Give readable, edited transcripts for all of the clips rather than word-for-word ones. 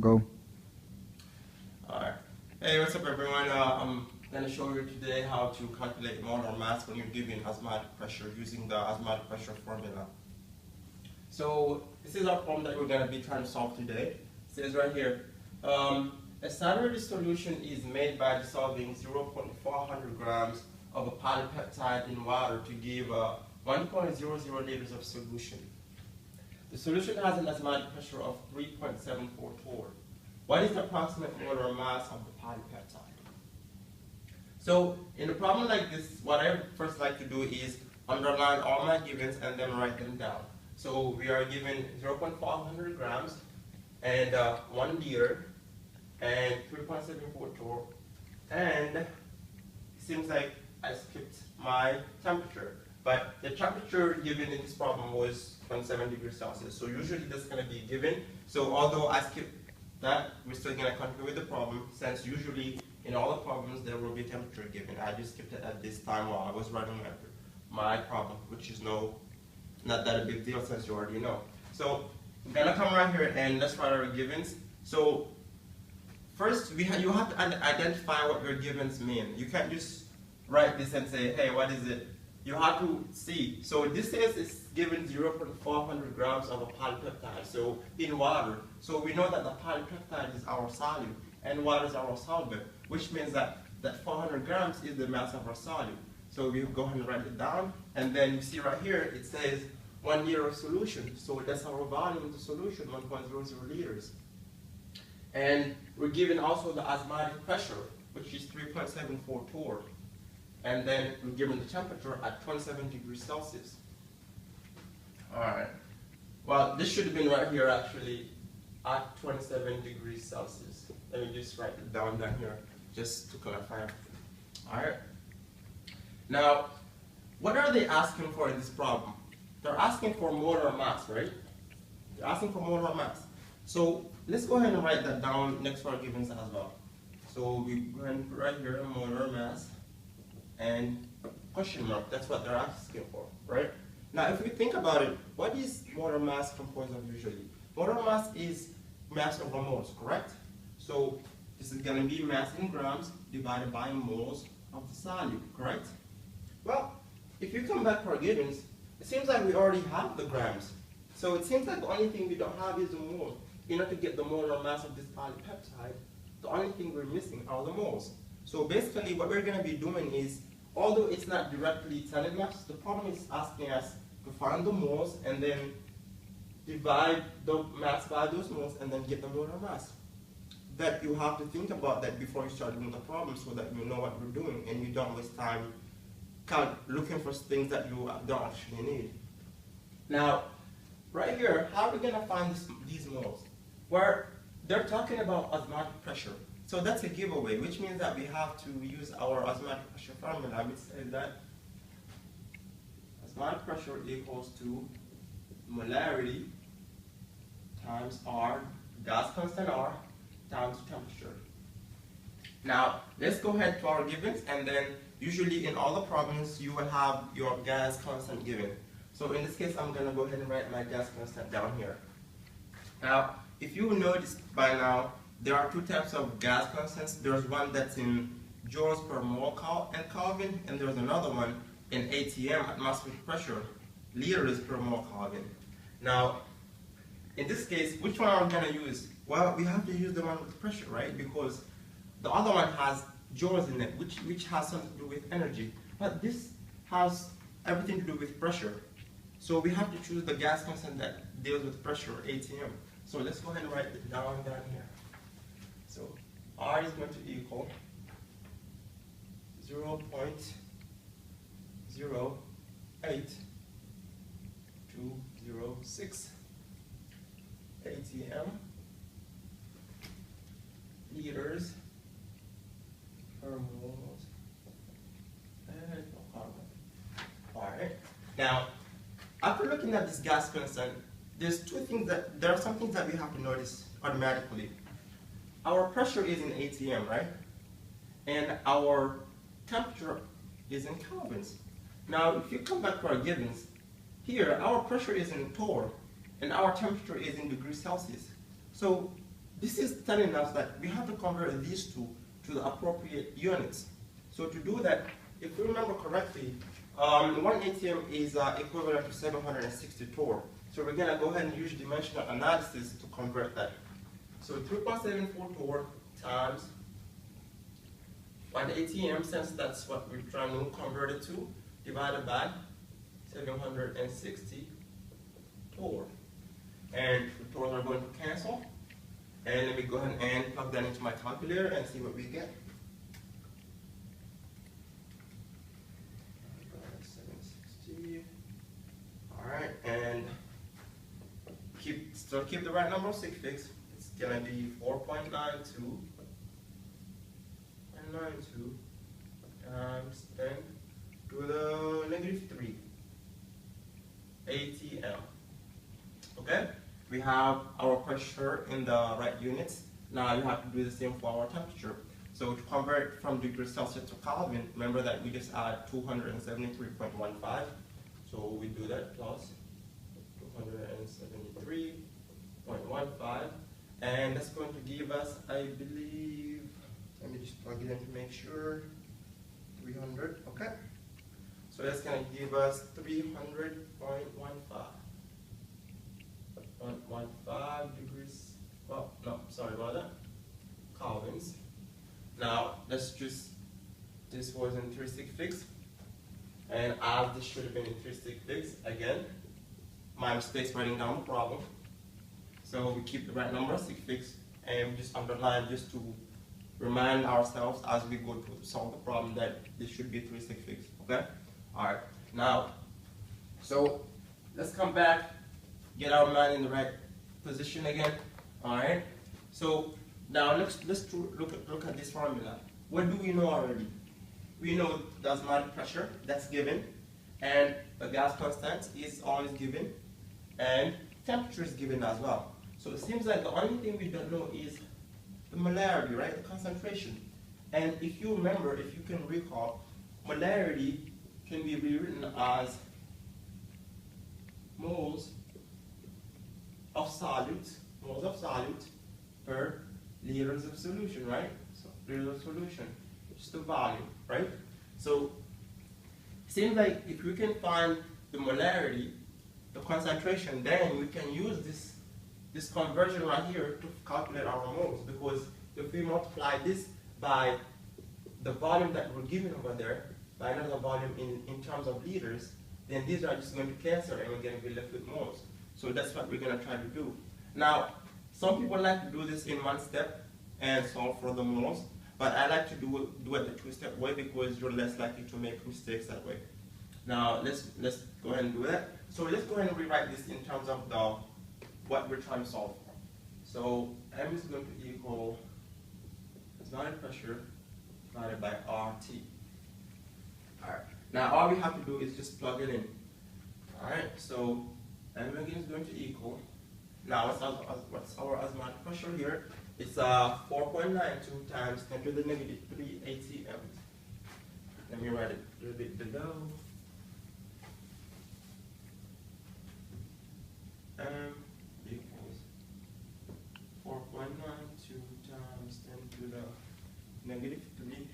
Go. Alright. Hey, what's up everyone? I'm going to show you today how to calculate molar mass when you're given osmotic pressure using the osmotic pressure formula. So this is our problem that we're going to be trying to solve today. It says right here, a saturated solution is made by dissolving 0.400 grams of a polypeptide in water to give 1.00 liters of solution. The solution has an osmotic pressure of 3.74 torr. What is the approximate molar mass of the polypeptide? So in a problem like this, what I first like to do is underline all my givens and then write them down. So we are given 0.400 grams and 1 liter and 3.74 torr, and it seems like I skipped my temperature. But the temperature given in this problem was 27 degrees Celsius. So usually that's going to be given. So although I skipped that, we're still going to continue with the problem, since usually in all the problems there will be a temperature given. I just skipped it at this time while I was writing my problem, which is not that a big deal since you already know. So we're going to come right here and let's write our givens. So first you have to identify what your givens mean. You can't just write this and say, hey, what is it? You have to see. So this says it's given 0.400 grams of a polypeptide, so in water. So we know that the polypeptide is our solute and water is our solvent, which means that 400 grams is the mass of our solute. So we go ahead and write it down, and then you see right here it says 1 liter of solution. So that's our volume of the solution, 1.00 liters. And we're given also the osmotic pressure, which is 3.74 torr. And then we're given the temperature at 27 degrees Celsius. Alright. Well, this should have been right here actually at 27 degrees Celsius. Let me just write it down here just to clarify everything. Alright. Now, what are they asking for in this problem? They're asking for molar mass, right? They're asking for molar mass. So let's go ahead and write that down next to our givens as well. So we go ahead and put right here molar mass and question mark. That's what they're asking for, right? Now, if we think about it, what is molar mass composed of usually? Molar mass is mass over moles, correct? So this is going to be mass in grams divided by moles of the solute, correct? Well, if you come back to our givens, it seems like we already have the grams. So it seems like the only thing we don't have is the mole. In order to get the molar mass of this polypeptide, the only thing we're missing are the moles. So basically what we're going to be doing is, although it's not directly telling us, the problem is asking us to find the moles and then divide the mass by those moles and then get the molar mass. That you have to think about that before you start doing the problem so that you know what you're doing and you don't waste time looking for things that you don't actually need. Now, right here, how are we going to find these moles? Where they're talking about osmotic pressure. So that's a giveaway, which means that we have to use our osmotic pressure formula, which says that osmotic pressure equals to molarity times R, gas constant R, times temperature. Now, let's go ahead to our givens, and then usually in all the problems you will have your gas constant given. So in this case, I'm going to go ahead and write my gas constant down here. Now, if you notice by now, there are two types of gas constants. There's one that's in joules per mole Kelvin, and there's another one in ATM, atmospheric pressure, liters per mole Kelvin. Now, in this case, which one are we going to use? Well, we have to use the one with pressure, right? Because the other one has joules in it, which has something to do with energy. But this has everything to do with pressure. So we have to choose the gas constant that deals with pressure, ATM. So let's go ahead and write it down here. So R is going to equal 0.08206 ATM liters per mole and carbon. Alright. Now, after looking at this gas constant, there are some things that we have to notice automatically. Our pressure is in ATM, right? And our temperature is in kelvins. Now, if you come back to our givens, here our pressure is in torr, and our temperature is in degrees Celsius. So this is telling us that we have to convert these two to the appropriate units. So to do that, if we remember correctly, 1 ATM is equivalent to 760 torr. So we're going to go ahead and use dimensional analysis to convert that. So 3.74 torr times 1 ATM, since that's what we're trying to convert it to, divided by 760 torr. And the torrs are going to cancel. And let me go ahead and plug that into my calculator and see what we get. 760. Alright, and still keep the right number of sig figs. It's gonna be 4.92 times 10 to the -3 ATM. Okay? We have our pressure in the right units. Now you have to do the same for our temperature. So to convert from degrees Celsius to Kelvin, remember that we just add 273.15. So we do that plus 273.15. And that's going to give us, I believe, let me just plug it in to make sure, 300, okay? So that's going to give us 300.15. 0.15 degrees, well, no, sorry about that, Kelvins. Now, let's just, this was in 3 sig figs, and as this should have been in 3 sig figs, again, my mistake writing down the problem. So we keep the right number of sig figs, and we just underline just to remind ourselves as we go to solve the problem that this should be 3 sig figs, okay? Alright, now, so let's come back, get our mind in the right position again. Alright, so now let's look at this formula. What do we know already? We know the osmotic pressure, that's given, and the gas constant is always given, and temperature is given as well. So it seems like the only thing we don't know is the molarity, right? The concentration. And if you remember, if you can recall, molarity can be rewritten as moles of solute per liters of solution, right? So liters of solution, just the volume, right? So it seems like if we can find the molarity, the concentration, then we can use this conversion right here to calculate our moles, because if we multiply this by the volume that we're given over there, by another volume in terms of liters, then these are just going to cancel and we're going to be left with moles. So that's what we're going to try to do. Now, some people like to do this in one step and solve for the moles, but I like to do it the two-step way because you're less likely to make mistakes that way. Now, let's go ahead and do that. So let's go ahead and rewrite this in terms of what we're trying to solve for. So M is going to equal osmotic pressure divided by RT. Alright, now all we have to do is just plug it in. Alright, so M again is going to equal, now what's our osmotic pressure here? It's 4.92 times 10 to the -3 ATM. Let me write it a little bit below. M equals 4.92 times 10 to the -3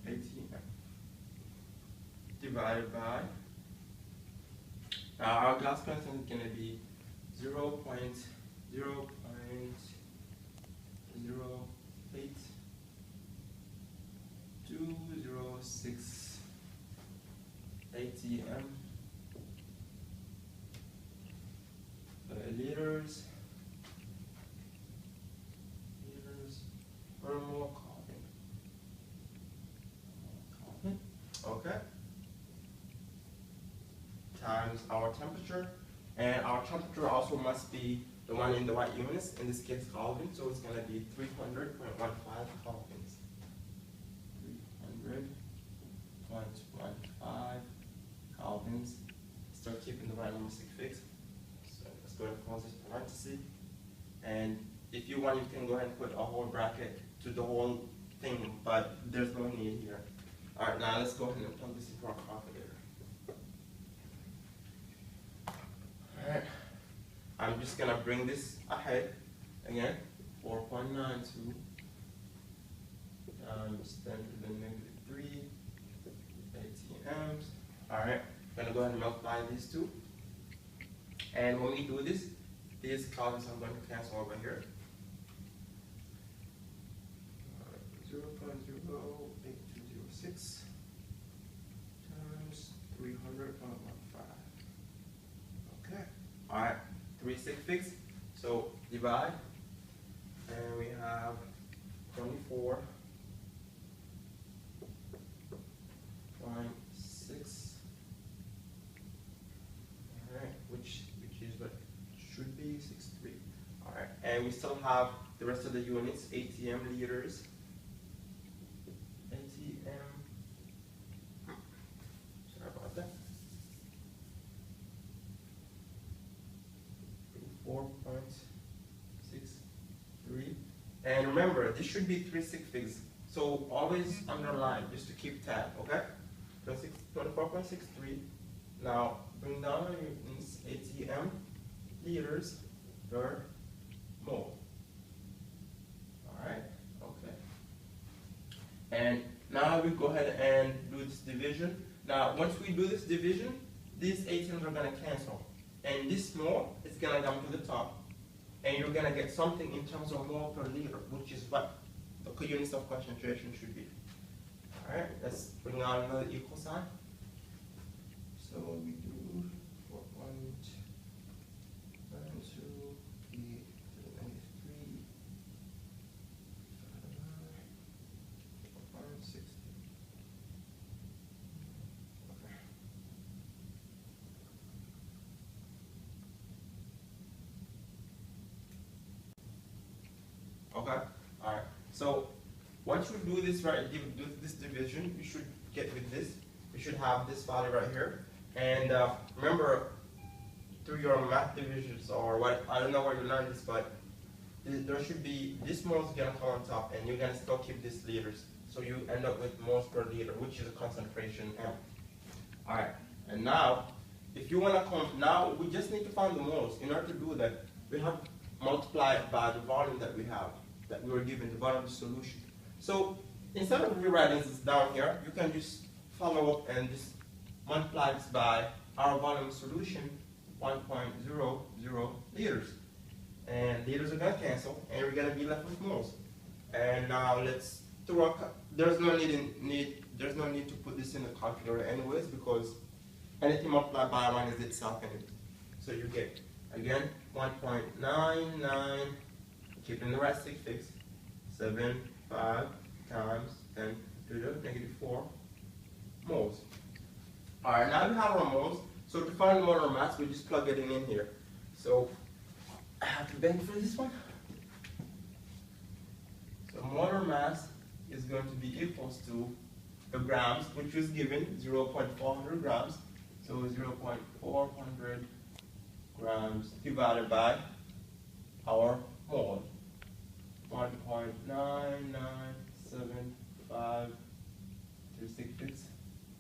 ATM divided by, now our gas constant is going to be 0.08206 ATM liters per mole Kelvin. Okay. Times our temperature, and our temperature also must be the one in the right units, in this case Kelvin, so it's going to be 300.15 Kelvins. 300.15 Kelvins. Start keeping the right number sig figs. So let's go ahead and close this parenthesis. And if you want, you can go ahead and put a whole bracket to the whole thing, but there's no need here. Alright, now let's go ahead and plug this into our calculator. Alright, I'm just gonna bring this ahead again. 4.92 times 10 to the negative 3 ATMs. Alright, I'm gonna go ahead and multiply these two. And when we do this, these columns I'm going to cancel over here. 0.08206 times 300.15. Okay. Alright, 366. So divide. And we have 24.6. Alright, which is what should be 63. Alright, and we still have the rest of the units, ATM liters. ATM. Sorry about that. 4.63. And remember, this should be 3 sig figs. So always underline just to keep tab, okay? 24.63. Now bring down our units, ATM liters per mole. Alright, okay. And now we go ahead and do this division. Now once we do this division, these ATMs are going to cancel. And this mole is going to come to the top. And you're going to get something in terms of mole per liter, which is what the units of concentration should be. Alright, let's bring out another equal sign. So we do 4.92 e to the negative 3, 4.60. Okay. All right. So once you do this right, do this division, you should get with this. You should have this value right here. And remember, through your math divisions or what, I don't know where you learned this, but there should be, this mole is going to come on top, and you're going to still keep this liters. So you end up with moles per liter, which is a concentration M. All right. And now, if you want to come, now we just need to find the moles. In order to do that, we have to multiply it by the volume that we have, that we were given, the volume of the solution. So instead of rewriting this down here, you can just follow up and just multiply this by our volume solution, 1.00 liters. And liters are going to cancel, and we're going to be left with moles. And now let's throw a, there's no need to put this in the calculator anyways, because anything multiplied by 1 is itself in it. So you get, again, 1.99, keeping the right sig figs, 75 times 10 to the negative 4 moles. Alright, now we have our moles. So to find the molar mass, we just plug it in here. So I have to bend for this one. So molar mass is going to be equals to the grams, which was given 0.400 grams. So 0.400 grams divided by our mole. 1.997536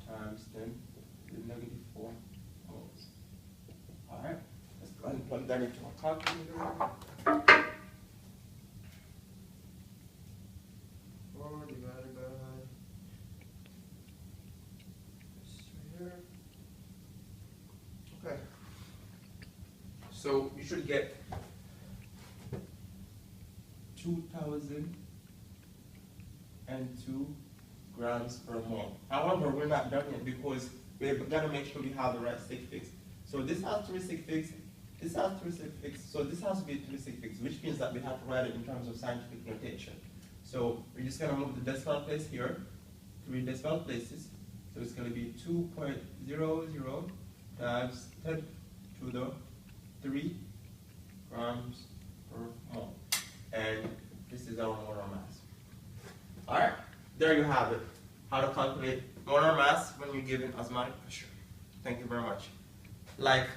times 10 to the negative 4 moles. Alright, let's go ahead and plug that into our calculator. 4 divided by this right here. Okay. So you should get 2,002 grams per mole. However, we're not done yet because we've got to make sure we have the right sig figs. So this has 3 sig figs, this has 3 sig figs, so this has to be 3 sig figs, which means that we have to write it in terms of scientific notation. So we're just going to move the decimal place here, 3 decimal places. So it's going to be 2.00 times 10 to the 3 grams per mole. And this is our molar mass. Alright, there you have it. How to calculate molar mass when you're given osmotic pressure. Thank you very much. Like,